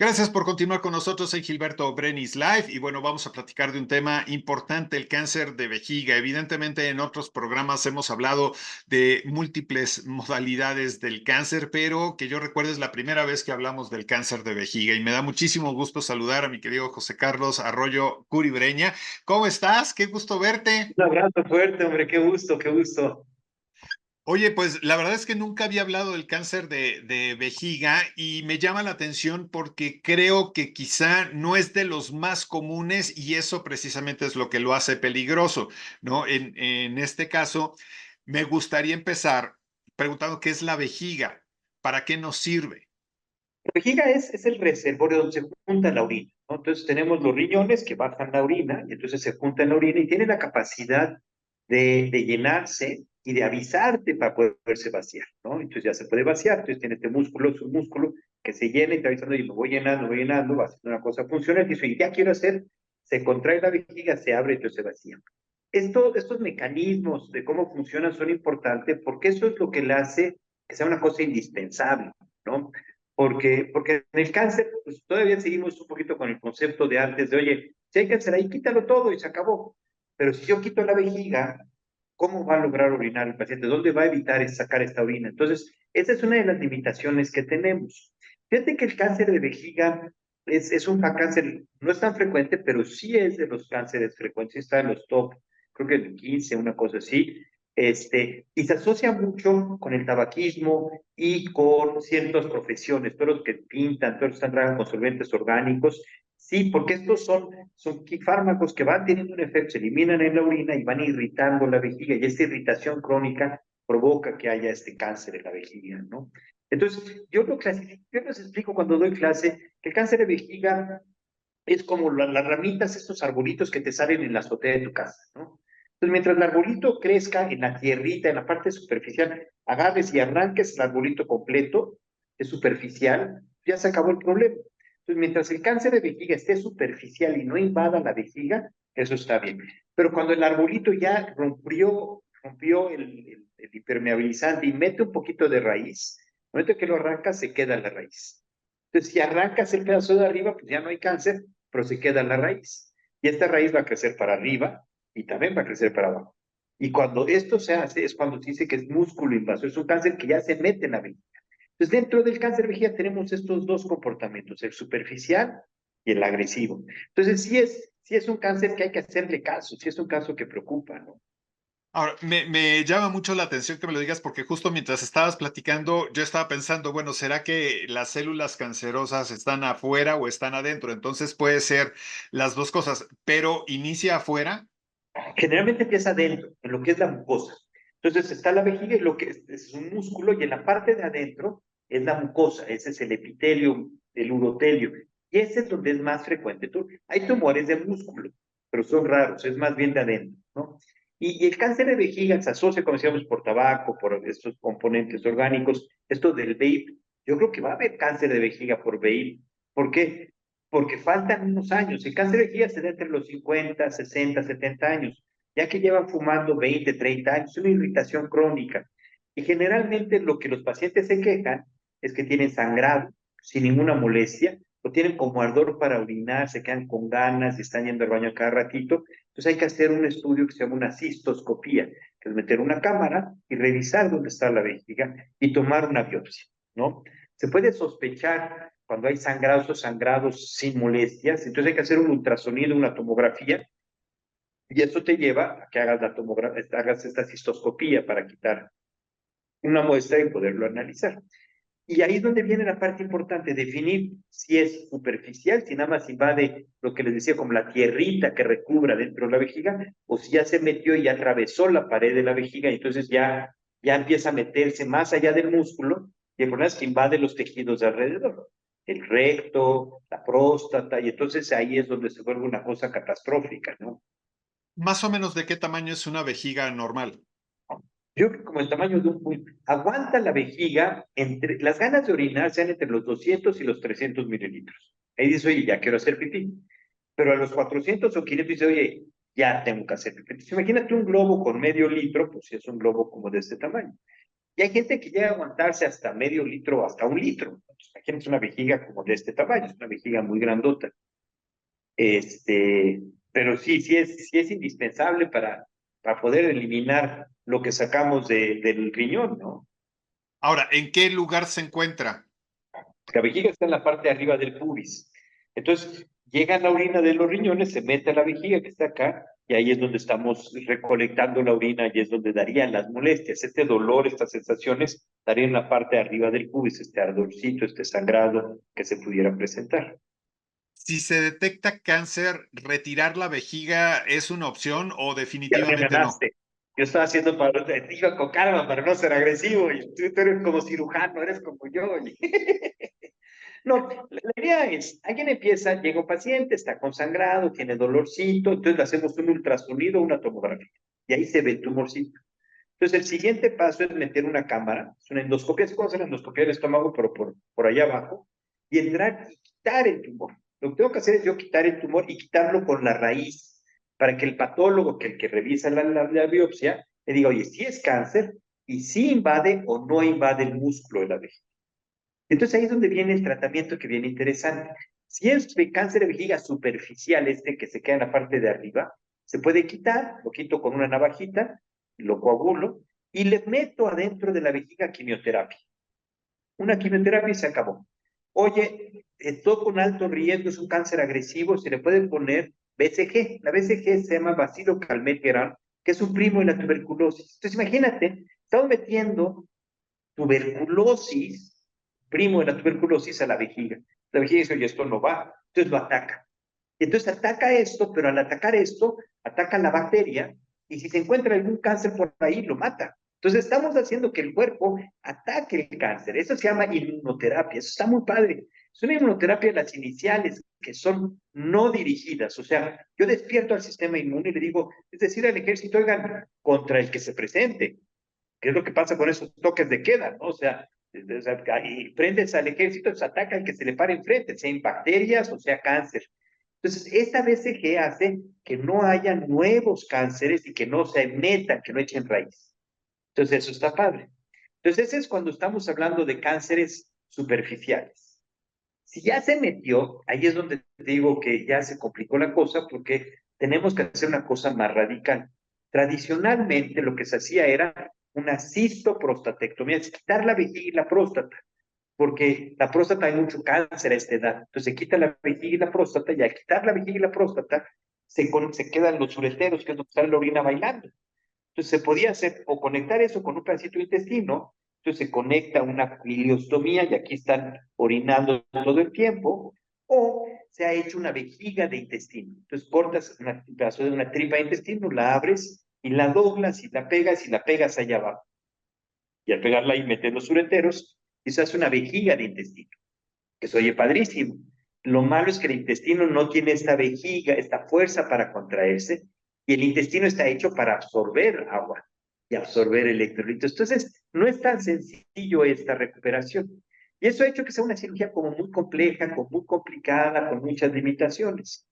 Gracias por continuar con nosotros. Soy Gilberto Brenis Live y bueno, vamos a platicar de un tema importante, el cáncer de vejiga. Evidentemente, en otros programas hemos hablado de múltiples modalidades del cáncer, pero que yo recuerdo es la primera vez que hablamos del cáncer de vejiga y me da muchísimo gusto saludar a mi querido José Carlos Arroyo Curibreña. ¿Cómo estás? Qué gusto verte. Un abrazo fuerte, hombre, qué gusto, qué gusto. Oye, pues la verdad es que nunca había hablado del cáncer de vejiga y me llama la atención porque creo que quizá no es de los más comunes y eso precisamente es lo que lo hace peligroso, ¿no? En este caso, me gustaría empezar preguntando qué es la vejiga, para qué nos sirve. La vejiga es el reservorio donde se junta la orina, ¿no? Entonces tenemos los riñones que bajan la orina y entonces se junta en la orina y tiene la capacidad de llenarse y de avisarte para poderse vaciar, ¿no? Entonces ya se puede vaciar, entonces tiene este músculo, submúsculo, que se llena y está avisando y me voy llenando, va haciendo una cosa funcional y dice, y ya quiero hacer, se contrae la vejiga, se abre y entonces se vacía. Estos mecanismos de cómo funcionan son importantes porque eso es lo que le hace que sea una cosa indispensable, ¿no? Porque en el cáncer, pues todavía seguimos un poquito con el concepto de antes de, oye, si hay cáncer ahí, quítalo todo y se acabó. Pero si yo quito la vejiga, ¿cómo va a lograr orinar el paciente? ¿Dónde va a evitar sacar esta orina? Entonces, esa es una de las limitaciones que tenemos. Fíjate que el cáncer de vejiga es un cáncer, no es tan frecuente, pero sí es de los cánceres frecuentes, está en los top, creo que el 15, una cosa así, y se asocia mucho con el tabaquismo y con ciertas profesiones, todos los que pintan, todos los que trabajan con solventes orgánicos, sí, porque estos son fármacos que van teniendo un efecto, se eliminan en la orina y van irritando la vejiga, y esta irritación crónica provoca que haya este cáncer en la vejiga, ¿no? Entonces, yo les explico cuando doy clase que el cáncer de vejiga es como las ramitas, estos arbolitos que te salen en la azotea de tu casa, ¿no? Entonces, mientras el arbolito crezca en la tierrita, en la parte superficial, agarres y arranques el arbolito completo, es superficial, ya se acabó el problema. Entonces, mientras el cáncer de vejiga esté superficial y no invada la vejiga, eso está bien. Pero cuando el arbolito ya rompió el impermeabilizante y mete un poquito de raíz, el momento que lo arrancas, se queda la raíz. Entonces, si arrancas el pedazo de arriba, pues ya no hay cáncer, pero se queda la raíz. Y esta raíz va a crecer para arriba y también va a crecer para abajo. Y cuando esto se hace, es cuando se dice que es músculo invasor, es un cáncer que ya se mete en la vejiga. Entonces, dentro del cáncer de vejiga tenemos estos dos comportamientos, el superficial y el agresivo. Entonces, sí es un cáncer que hay que hacerle caso, sí es un caso que preocupa, ¿no? Ahora, me llama mucho la atención que me lo digas porque justo mientras estabas platicando, yo estaba pensando, bueno, ¿será que las células cancerosas están afuera o están adentro? Entonces puede ser las dos cosas, pero inicia afuera. Generalmente empieza adentro, en lo que es la mucosa. Entonces está la vejiga y lo que es un músculo y en la parte de adentro es la mucosa, ese es el epitelio, el urotelio. Y ese es donde es más frecuente. Hay tumores de músculo, pero son raros, es más bien de adentro, ¿no? Y el cáncer de vejiga se asocia, como decíamos, por tabaco, por estos componentes orgánicos, esto del vape. Yo creo que va a haber cáncer de vejiga por vape. ¿Por qué? Porque faltan unos años. El cáncer de vejiga se da entre los 50, 60, 70 años, ya que llevan fumando 20, 30 años, es una irritación crónica. Y generalmente lo que los pacientes se quejan es que tienen sangrado sin ninguna molestia, o tienen como ardor para orinar, se quedan con ganas y están yendo al baño cada ratito. Entonces hay que hacer un estudio que se llama una cistoscopía, que es meter una cámara y revisar dónde está la vejiga y tomar una biopsia, ¿no? Se puede sospechar cuando hay sangrados o sangrados sin molestias, entonces hay que hacer un ultrasonido, una tomografía, y eso te lleva a que hagas, hagas esta cistoscopía para quitar una muestra y poderlo analizar. Y ahí es donde viene la parte importante, definir si es superficial, si nada más invade lo que les decía como la tierrita que recubra dentro de la vejiga, o si ya se metió y atravesó la pared de la vejiga y entonces ya empieza a meterse más allá del músculo y el problema es que invade los tejidos de alrededor, el recto, la próstata, y entonces ahí es donde se vuelve una cosa catastrófica, ¿no? Más o menos de qué tamaño es una vejiga normal. Yo creo que como el tamaño de un puño, aguanta la vejiga, las ganas de orinar sean entre los 200 y los 300 mililitros. Ahí dice, oye, ya quiero hacer pipí. Pero a los 400 o 500 dice, oye, ya tengo que hacer pipí. Entonces, imagínate un globo con medio litro, pues es un globo como de este tamaño. Y hay gente que llega a aguantarse hasta medio litro, hasta un litro. Entonces, imagínense una vejiga como de este tamaño, es una vejiga muy grandota. Este, pero sí es indispensable para poder eliminar lo que sacamos del riñón, ¿no? Ahora, ¿en qué lugar se encuentra? La vejiga está en la parte de arriba del pubis. Entonces, llega la orina de los riñones, se mete a la vejiga que está acá, y ahí es donde estamos recolectando la orina, y es donde darían las molestias. Este dolor, estas sensaciones, darían en la parte de arriba del pubis, este ardorcito, este sangrado que se pudiera presentar. Si se detecta cáncer, ¿retirar la vejiga es una opción o Ya me definitivamente no? ganaste. Yo estaba haciendo iba con calma para no ser agresivo, y tú eres como cirujano, eres como yo. No, la idea es, alguien empieza, llega un paciente, está consangrado, tiene dolorcito, entonces le hacemos un ultrasonido, una tomografía, y ahí se ve el tumorcito. Entonces el siguiente paso es meter una cámara, es una endoscopia, es como hacer la endoscopia del estómago, pero por allá abajo, y entrar y quitar el tumor. Lo que tengo que hacer es yo quitar el tumor y quitarlo con la raíz, para que el patólogo, que el que revisa la biopsia, le diga, oye, si es cáncer, y si invade o no invade el músculo de la vejiga. Entonces ahí es donde viene el tratamiento que viene interesante. Si es de cáncer de vejiga superficial, este que se queda en la parte de arriba, se puede quitar, lo quito con una navajita, lo coagulo y le meto adentro de la vejiga quimioterapia. Una quimioterapia y se acabó. Oye, todo con alto riesgo, es un cáncer agresivo, se le puede poner BCG. La BCG se llama Bacilo calmette-guerin, que es un primo de la tuberculosis. Entonces imagínate, estamos metiendo tuberculosis, primo de la tuberculosis, a la vejiga. La vejiga dice, oye, esto no va, entonces lo ataca. Y entonces ataca esto, pero al atacar esto, ataca la bacteria, y si se encuentra algún cáncer por ahí, lo mata. Entonces estamos haciendo que el cuerpo ataque el cáncer. Eso se llama inmunoterapia. Eso está muy padre. Es una inmunoterapia de las iniciales, que son no dirigidas. O sea, yo despierto al sistema inmune y le digo, es decir, al ejército, oigan, contra el que se presente. ¿Qué es lo que pasa con esos toques de queda? ¿No? O sea, y prendes al ejército, se ataca al que se le pare enfrente, sea en bacterias o sea cáncer. Entonces, esta BCG hace que no haya nuevos cánceres y que no se metan, que no echen raíz. Entonces, eso está padre. Entonces, ese es cuando estamos hablando de cánceres superficiales. Si ya se metió, ahí es donde te digo que ya se complicó la cosa, porque tenemos que hacer una cosa más radical. Tradicionalmente lo que se hacía era una cistoprostatectomía, es quitar la vejiga y la próstata, porque la próstata hay mucho cáncer a esta edad. Entonces se quita la vejiga y la próstata, y al quitar la vejiga y la próstata se quedan los ureteros, que es donde está la orina bailando. Entonces se podía hacer o conectar eso con un pedacito de intestino, entonces se conecta una ileostomía y aquí están orinando todo el tiempo, o se ha hecho una vejiga de intestino. Entonces cortas un pedazo de una tripa de intestino, la abres y la doblas y la pegas allá abajo. Y al pegarla ahí metes los ureteros y se hace una vejiga de intestino, que se oye padrísimo. Lo malo es que el intestino no tiene esta vejiga, esta fuerza para contraerse, y el intestino está hecho para absorber agua y absorber electrolitos. Entonces, no es tan sencillo esta recuperación. Y eso ha hecho que sea una cirugía como muy compleja, como muy complicada, con muchas limitaciones.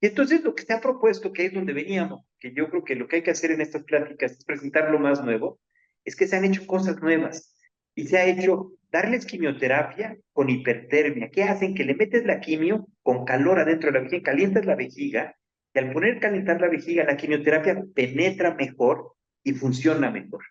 Y entonces lo que se ha propuesto, que es donde veníamos, que yo creo que lo que hay que hacer en estas pláticas es presentar lo más nuevo, es que se han hecho cosas nuevas. Y se ha hecho darles quimioterapia con hipertermia. ¿Qué hacen? Que le metes la quimio con calor adentro de la vejiga, calientas la vejiga, y al poner calentar la vejiga, la quimioterapia penetra mejor y funciona mejor.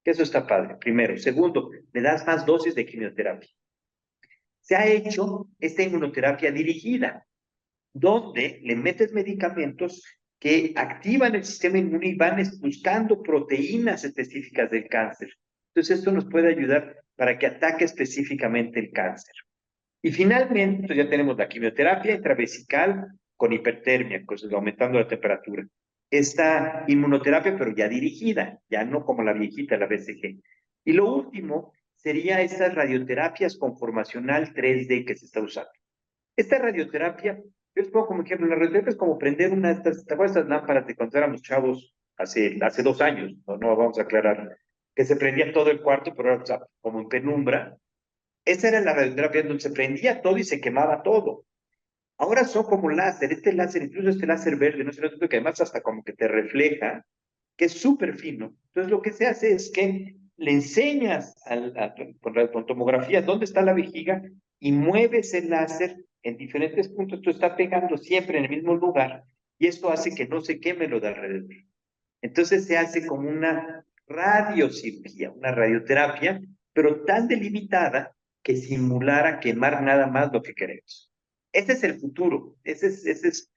Eso está padre, primero. Segundo, le das más dosis de quimioterapia. Se ha hecho esta inmunoterapia dirigida, donde le metes medicamentos que activan el sistema inmune y van buscando proteínas específicas del cáncer. Entonces, esto nos puede ayudar para que ataque específicamente el cáncer. Y finalmente, pues ya tenemos la quimioterapia intravesical con hipertermia, pues aumentando la temperatura. Esta inmunoterapia, pero ya dirigida, ya no como la viejita, la BCG. Y lo último sería estas radioterapias conformacional 3D que se está usando. Esta radioterapia, yo les pongo como ejemplo, la radioterapia es como prender una de estas, ¿te acuerdas de estas lámparas de cuando éramos chavos hace 2 años? No vamos a aclarar, que se prendía todo el cuarto, pero era, o sea, como en penumbra. Esa era la radioterapia donde se prendía todo y se quemaba todo. Ahora son como láser, este láser, incluso este láser verde, no sé, que además hasta como que te refleja, que es súper fino. Entonces lo que se hace es que le enseñas con tomografía dónde está la vejiga y mueves el láser en diferentes puntos. Tú estás pegando siempre en el mismo lugar y esto hace que no se queme lo de alrededor. Entonces se hace como una radiocirugía, una radioterapia, pero tan delimitada que simulara quemar nada más lo que queremos. Ese es el futuro, entonces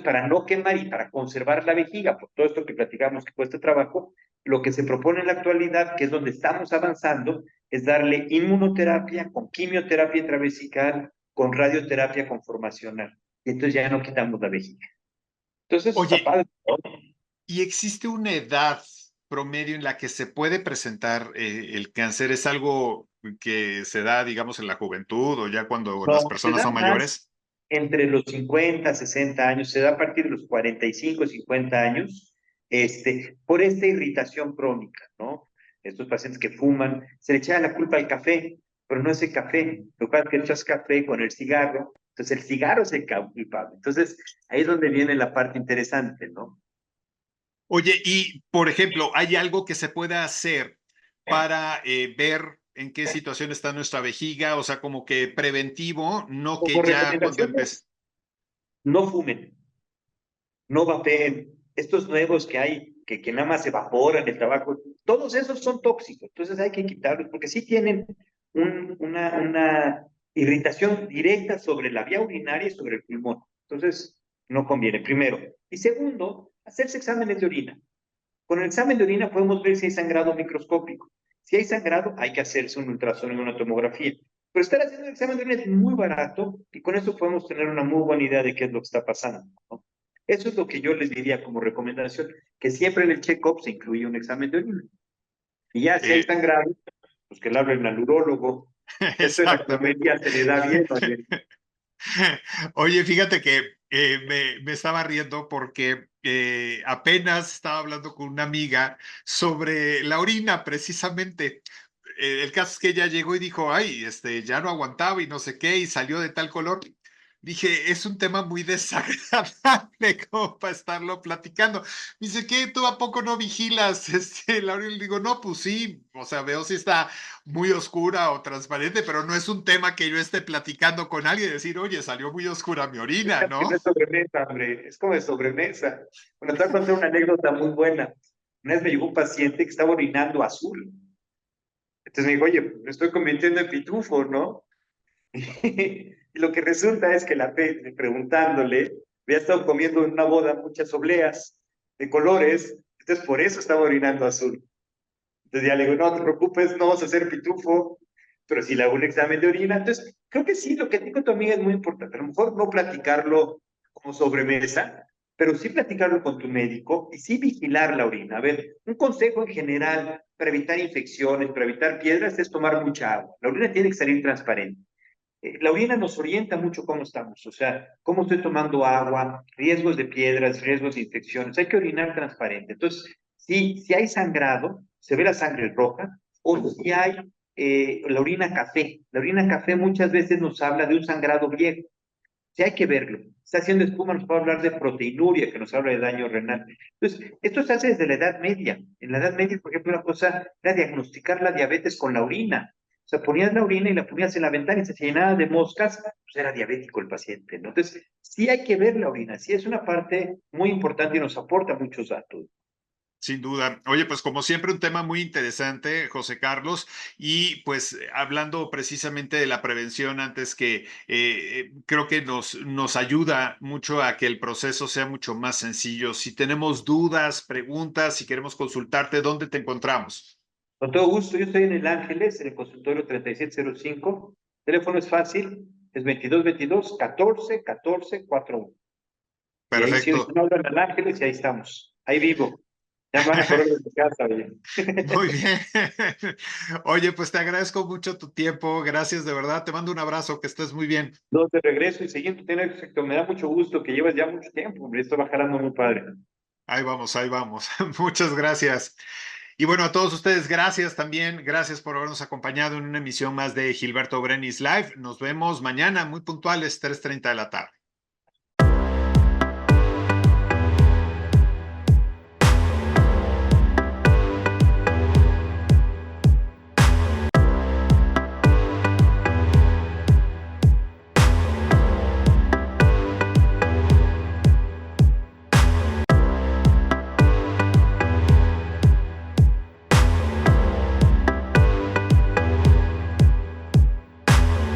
para no quemar y para conservar la vejiga, por todo esto que platicamos que cuesta trabajo, lo que se propone en la actualidad, que es donde estamos avanzando, es darle inmunoterapia con quimioterapia intravesical, con radioterapia conformacional. Y entonces ya no quitamos la vejiga. Entonces eso está Oye, padre, ¿no? ¿y existe una edad promedio en la que se puede presentar el cáncer? ¿Es algo que se da, digamos, en la juventud o ya cuando las No, se personas da son más mayores? entre los 50, 60 años, se da a partir de los 45, 50 años, por esta irritación crónica, ¿no? Estos pacientes que fuman, se le echa la culpa al café, pero no es el café. Lo que pasa es que echas café con el cigarro, entonces el cigarro es el culpable. Entonces, ahí es donde viene la parte interesante, ¿no? Oye, y por ejemplo, ¿hay algo que se pueda hacer para ver en qué situación está nuestra vejiga? O sea, como que preventivo, no Como que ya cuando empiece. recomendaciones, no fumen, no vapeen, estos nuevos que hay, que nada más evaporan el tabaco, todos esos son tóxicos, entonces hay que quitarlos porque sí tienen una irritación directa sobre la vía urinaria y sobre el pulmón. Entonces, no conviene, primero. Y segundo, hacerse exámenes de orina. Con el examen de orina podemos ver si hay sangrado microscópico. Si hay sangrado, hay que hacerse un ultrasonido y una tomografía. Pero estar haciendo el examen de orina es muy barato y con eso podemos tener una muy buena idea de qué es lo que está pasando, ¿no? Eso es lo que yo les diría como recomendación, que siempre en el check-up se incluye un examen de orina. Y ya si hay Eh, sangrado, pues que le hablen al urólogo. Eso en la exactamente. comedia se le da bien, oye. Oye, fíjate que me estaba riendo porque apenas estaba hablando con una amiga sobre la orina, precisamente. El caso es que ella llegó y dijo, ay, ya no aguantaba y no sé qué, y salió de tal color. Dije, es un tema muy desagradable como para estarlo platicando. Me dice, ¿qué? ¿Tú a poco no vigilas la orina? Le digo, no, pues sí, o sea, veo si está muy oscura o transparente, pero no es un tema que yo esté platicando con alguien y decir, oye, salió muy oscura mi orina, Que ¿no? no es sobremesa, hombre, es como de sobremesa. Bueno, te voy a contar una anécdota muy buena. Una vez me llegó un paciente que estaba orinando azul. Entonces me dijo, oye, me estoy convirtiendo en pitufo, ¿no? Y lo que resulta es que preguntándole, había estado comiendo en una boda muchas obleas de colores, entonces por eso estaba orinando azul. Entonces ya le digo, no te preocupes, no vas a ser pitufo, pero si le hago un examen de orina, entonces creo que sí, lo que dijo tu amiga es muy importante. A lo mejor no platicarlo como sobremesa, pero sí platicarlo con tu médico y sí vigilar la orina. A ver, un consejo en general para evitar infecciones, para evitar piedras, es tomar mucha agua. La orina tiene que salir transparente. La orina nos orienta mucho cómo estamos, o sea, cómo estoy tomando agua, riesgos de piedras, riesgos de infecciones. Hay que orinar transparente. Entonces, si hay sangrado, se ve la sangre roja, o si hay la orina café. La orina café muchas veces nos habla de un sangrado viejo. Sí hay que verlo. Está haciendo espuma, nos puede hablar de proteinuria, que nos habla de daño renal. Entonces, esto se hace desde la Edad Media. En la Edad Media, por ejemplo, una cosa era diagnosticar la diabetes con la orina. O sea, ponías la orina y la ponías en la ventana y se llenaba de moscas, pues era diabético el paciente, ¿no? Entonces, sí hay que ver la orina, sí es una parte muy importante y nos aporta muchos datos. Sin duda. Oye, pues como siempre, un tema muy interesante, José Carlos, y pues hablando precisamente de la prevención antes que creo que nos ayuda mucho a que el proceso sea mucho más sencillo. Si tenemos dudas, preguntas, si queremos consultarte, ¿dónde te encontramos? Con todo gusto, yo estoy en el Ángeles, en el consultorio 3705. Teléfono es fácil, es 2222 14 14 41. Y ahí sí, Perfecto. no hablan al Ángeles y ahí estamos. Ahí vivo. Ya me van a correr de mi casa, oye. Muy bien. Oye, pues te agradezco mucho tu tiempo. Gracias de verdad. Te mando un abrazo, que estés muy bien. No, de regreso y siguiendo tener efecto. Me da mucho gusto que llevas ya mucho tiempo, hombre. Esto va jalando muy padre. Ahí vamos, ahí vamos. Muchas gracias. Y bueno, a todos ustedes, gracias también. Gracias por habernos acompañado en una emisión más de Gilberto Brenis Live. Nos vemos mañana, muy puntuales, 3:30 de la tarde.